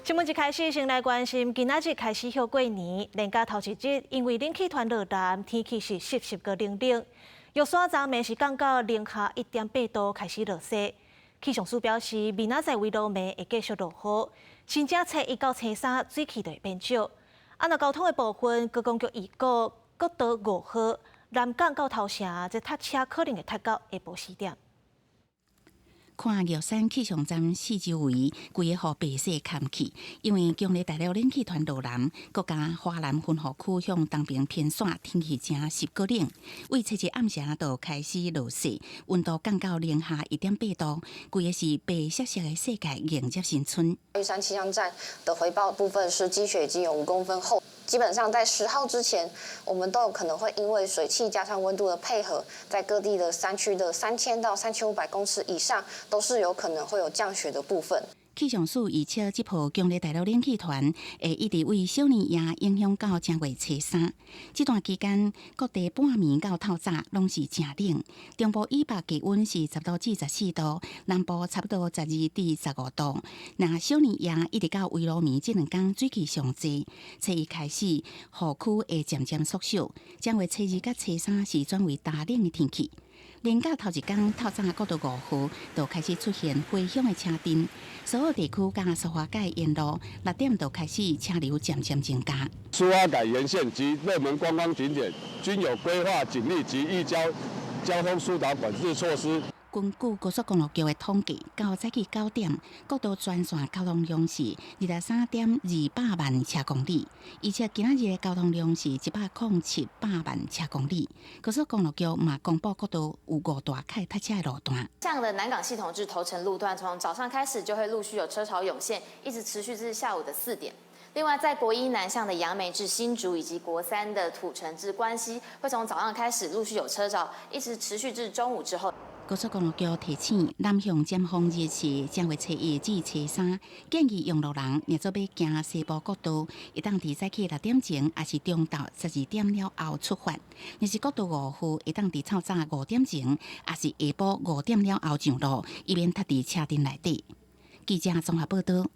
新闻一开始，先来关心今仔日开始休过年，连假头一日，因为冷气团热南，天气是湿湿个冷冷。玉山昨暝是降到零下1.8度，开始落雪。气象署表示，明仔载为落暝会继续落雨，新正初1到初3水气就会变少。若交通的部分，高公局预告国道5号南港到头城，这塞车可能会塞到下晡4点。看玉山气象站四周围规个予白雪盖起，因为强烈大陆冷气团路南，国家华南分河区向东边偏山，天气正湿个冷。为初一暗时就开始落雪，温度降到零下1.8度，规个是白色色的世界迎接新春。玉山气象站的回报部分是积雪已经有5公分厚，基本上在10号之前，我们都有可能会因为水汽加上温度的配合，在各地的山区的3000到3500公尺以上，都是有可能会有降雪的部分。气象署预测，这波强烈大陆冷气团会一直为小年夜影响到正月初3。这段期间，各地半暝到透早拢是正冷，中部以北气温是10度至14度，南部差不多12至15度。那小年夜一直到围炉暝这2天水气上济，初一开始，雨区会渐渐缩小，正月初2到初3是转为大冷的天气。连假头一天透早国道5号就开始出现回响的车阵，所有地区甲苏花界沿路6点就开始车流渐渐增加。苏花改沿线及热门观光景点均有规划警力及易交通疏导管制措施。根据高速公路局的统计，到早起9点，国道全线交通量是23.200万车公里，而且今仔日的交通量是107万车公里。高速公路局嘛公布国道有5大开塞车的路段。这样的南港系统至头城路段，从早上开始就会陆续有车潮涌现，一直持续至下午的4点。另外，在国一南向的杨梅至新竹，以及国3的土城至关西，会从早上开始陆续有车潮，一直持续至中午之后。高速公路局提醒，南向尖峰日是正月初1至初3，建议用路人若做要行西部国道，一当伫早起6点前，还是中昼12点了后出发；若是国道5号，一当伫透早5点前，还是下晡5点了后上路，以免塞伫车阵内底。记者综合报道。